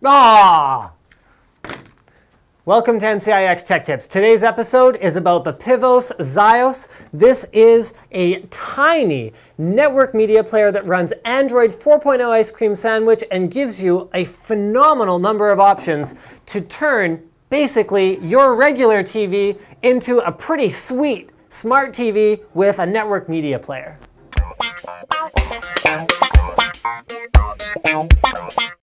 Ah! Welcome to NCIX Tech Tips. Today's episode is about the Pivos XIOS. This is a tiny network media player that runs Android 4.0 ice cream sandwich and gives you a phenomenal number of options to turn basically your regular TV into a pretty sweet smart TV with a network media player.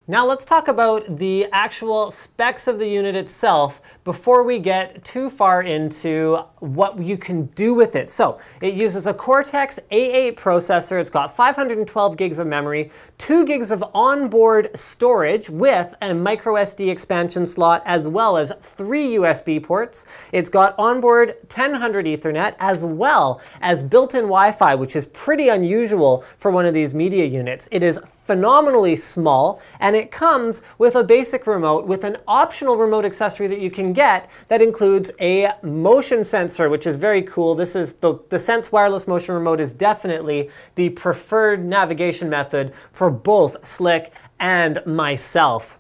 Now let's talk about the actual specs of the unit itself before we get too far into what you can do with it. So it uses a Cortex A8 processor. It's got 512 gigs of memory, 2 gigs of onboard storage with a micro SD expansion slot, as well as 3 USB ports. It's got onboard 1000 Ethernet, as well as built-in Wi-Fi, which is pretty unusual for one of these media units. It is phenomenally small, and it comes with a basic remote with an optional remote accessory that you can get that includes a motion sensor, which is very cool. This is the Sense wireless motion remote is definitely the preferred navigation method for both Slick and myself.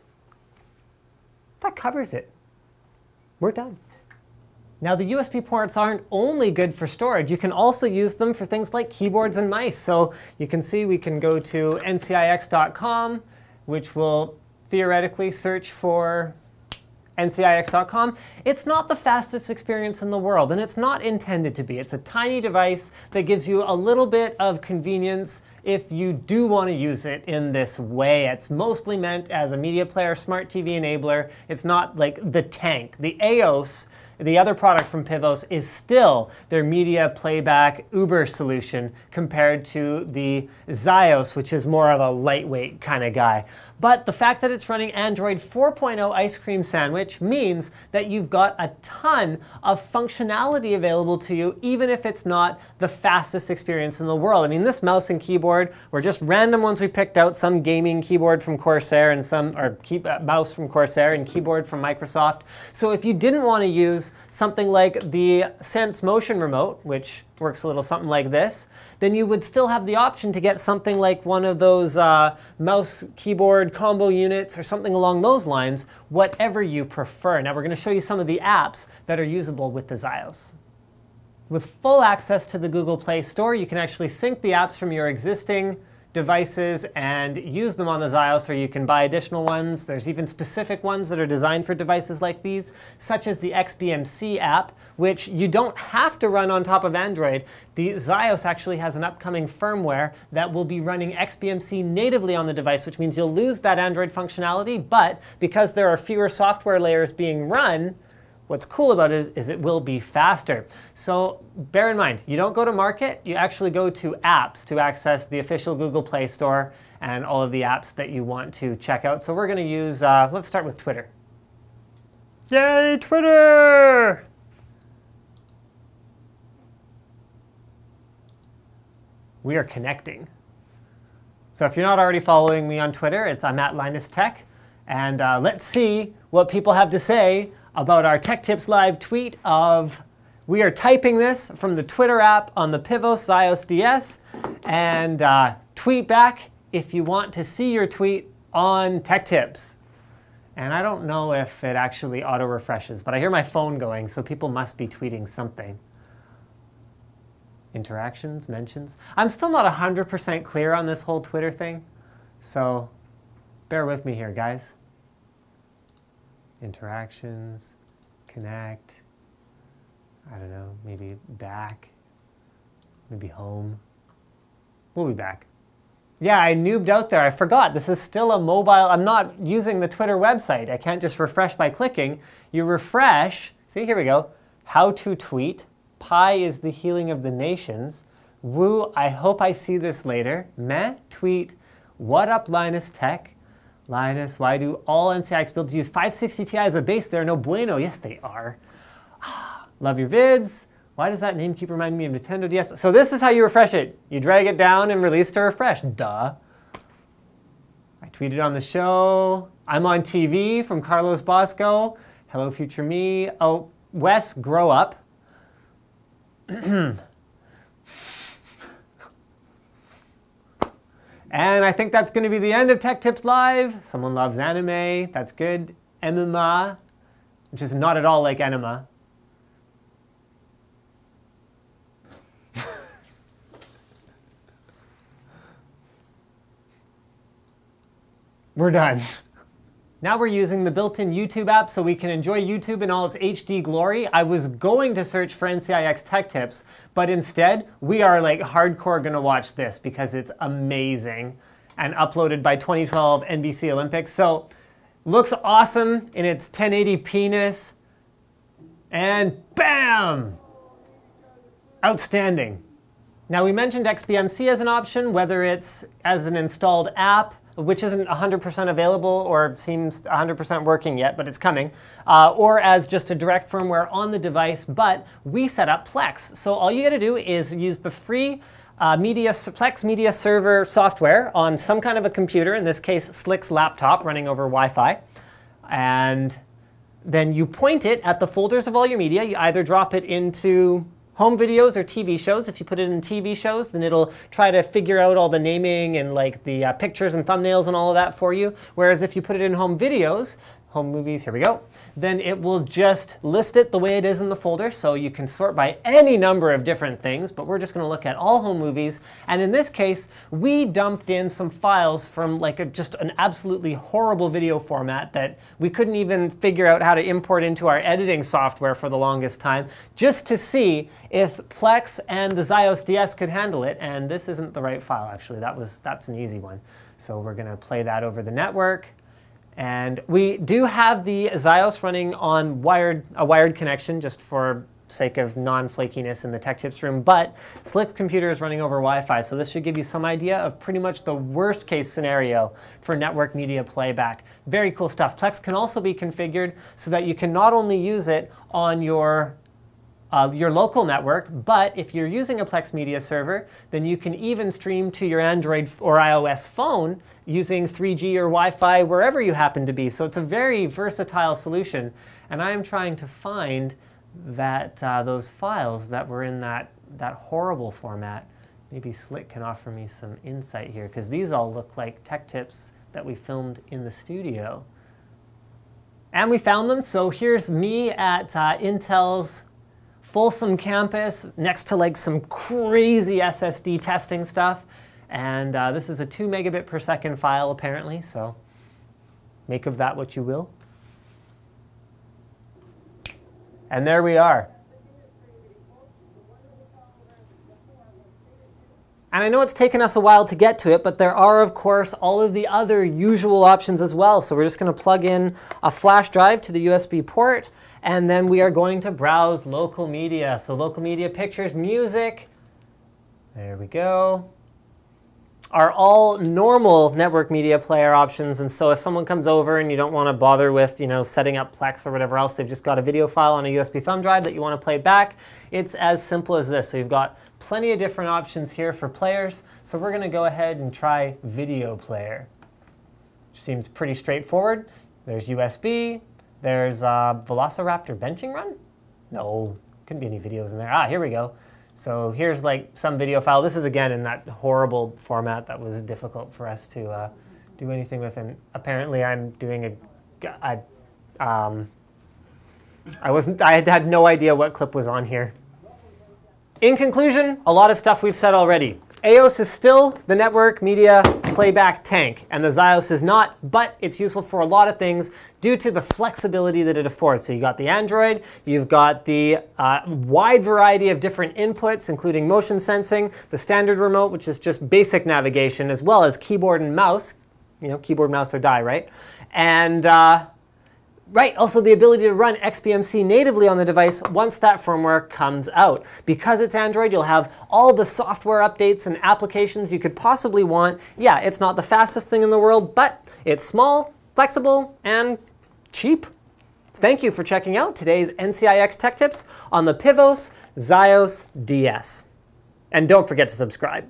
That covers it. We're done. Now the USB ports aren't only good for storage, you can also use them for things like keyboards and mice. So you can see we can go to NCIX.com, which will theoretically search for NCIX.com. It's not the fastest experience in the world, and it's not intended to be. It's a tiny device that gives you a little bit of convenience if you do want to use it in this way. It's mostly meant as a media player, smart TV enabler. It's not like the tank. The XIOS, the other product from Pivos, is still their media playback Uber solution compared to the XIOS, which is more of a lightweight kind of guy. But the fact that it's running Android 4.0 ice cream sandwich means that you've got a ton of functionality available to you, even if it's not the fastest experience in the world. I mean, this mouse and keyboard were just random ones we picked out, some gaming keyboard from Corsair and some mouse from Corsair and keyboard from Microsoft. So if you didn't want to use something like the Sense motion remote, which works a little something like this, then you would still have the option to get something like one of those mouse keyboard combo units or something along those lines, whatever you prefer. Now we're going to show you some of the apps that are usable with the XIOS. With full access to the Google Play Store, you can actually sync the apps from your existing devices and use them on the XIOS, or you can buy additional ones. There's even specific ones that are designed for devices like these, such as the XBMC app, which you don't have to run on top of Android. The XIOS actually has an upcoming firmware that will be running XBMC natively on the device, which means you'll lose that Android functionality, but because there are fewer software layers being run, what's cool about it is it will be faster. So bear in mind, you don't go to Market, you actually go to Apps to access the official Google Play Store and all of the apps that you want to check out. So we're going to use, let's start with Twitter. Yay, Twitter! We are connecting. So if you're not already following me on Twitter, I'm at Linus Tech. And let's see what people have to say about our Tech Tips Live tweet of, we are typing this from the Twitter app on the Pivos XIOS DS, and tweet back if you want to see your tweet on Tech Tips. And I don't know if it actually auto-refreshes, but I hear my phone going, so people must be tweeting something. Interactions, mentions. I'm still not 100% clear on this whole Twitter thing, so bear with me here, guys. Interactions, connect, I don't know, maybe back, maybe home. We'll be back. Yeah, I noobed out there. I forgot. This is still a mobile. I'm not using the Twitter website. I can't just refresh by clicking. You refresh. See, here we go. How to tweet. Pi is the healing of the nations. Woo, I hope I see this later. Meh, tweet. What up, Linus Tech? Linus, why do all NCIX builds use 560 Ti as a base? They're no bueno. Yes, they are. Love your vids. Why does that name keep reminding me of Nintendo DS? So this is how you refresh it. You drag it down and release to refresh. Duh. I tweeted on the show. I'm on TV from Carlos Bosco. Hello, future me. Oh, Wes, grow up. And I think that's going to be the end of Tech Tips Live. Someone loves anime. That's good. Enema, which is not at all like enema. We're done. Now we're using the built-in YouTube app so we can enjoy YouTube in all its HD glory. I was going to search for NCIX Tech Tips, but instead we are like hardcore gonna watch this because it's amazing and uploaded by 2012 NBC Olympics. So looks awesome in its 1080p-ness and bam! Outstanding. Now we mentioned XBMC as an option, whether it's as an installed app, which isn't 100% available or seems 100% working yet, but it's coming, or as just a direct firmware on the device, but we set up Plex. So all you gotta do is use the free Plex Media Server software on some kind of a computer, in this case Slick's laptop running over Wi-Fi, and then you point it at the folders of all your media. You either drop it into home videos or TV shows. If you put it in TV shows, then it'll try to figure out all the naming and like the pictures and thumbnails and all of that for you. Whereas if you put it in home videos, home movies, here we go, then it will just list it the way it is in the folder. So you can sort by any number of different things, but we're just gonna look at all home movies. And in this case, we dumped in some files from like just an absolutely horrible video format that we couldn't even figure out how to import into our editing software for the longest time, just to see if Plex and the XIOS DS could handle it. And this isn't the right file, actually. That's an easy one. So we're gonna play that over the network. And we do have the XIOS running on a wired connection, just for sake of non-flakiness in the Tech Tips room, but Slick's computer is running over Wi-Fi, so this should give you some idea of pretty much the worst case scenario for network media playback. Very cool stuff. Plex can also be configured so that you can not only use it on your local network, but if you're using a Plex media server, then you can even stream to your Android or iOS phone using 3G or Wi-Fi wherever you happen to be. So it's a very versatile solution. And I am trying to find that those files that were in that horrible format. Maybe Slick can offer me some insight here, because these all look like Tech Tips that we filmed in the studio. And we found them. So here's me at Intel's Folsom campus next to like some crazy SSD testing stuff. And this is a 2 megabit per second file apparently, so make of that what you will. And there we are. And I know it's taken us a while to get to it, but there are, of course, all of the other usual options as well. So we're just going to plug in a flash drive to the USB port, and then we are going to browse local media. So local media, pictures, music, there we go, are all normal network media player options. And so if someone comes over and you don't want to bother with, setting up Plex or whatever else, they've just got a video file on a USB thumb drive that you want to play back, it's as simple as this. So you've got plenty of different options here for players. So we're going to go ahead and try video player, which seems pretty straightforward. There's USB. There's Velociraptor benching run? No, couldn't be any videos in there. Ah, here we go. So here's like some video file. This is again in that horrible format that was difficult for us to do anything with. And apparently I'm doing I had no idea what clip was on here. In conclusion, a lot of stuff we've said already. XIOS is still the network media playback tank, and the XIOS is not, but it's useful for a lot of things due to the flexibility that it affords. So you got the Android, you've got the wide variety of different inputs, including motion sensing, the standard remote, which is just basic navigation, as well as keyboard and mouse. Keyboard, mouse, or die, right? And also the ability to run XBMC natively on the device once that firmware comes out. Because it's Android, you'll have all the software updates and applications you could possibly want. Yeah, it's not the fastest thing in the world, but it's small, flexible, and cheap. Thank you for checking out today's NCIX Tech Tips on the Pivos XIOS DS. And don't forget to subscribe.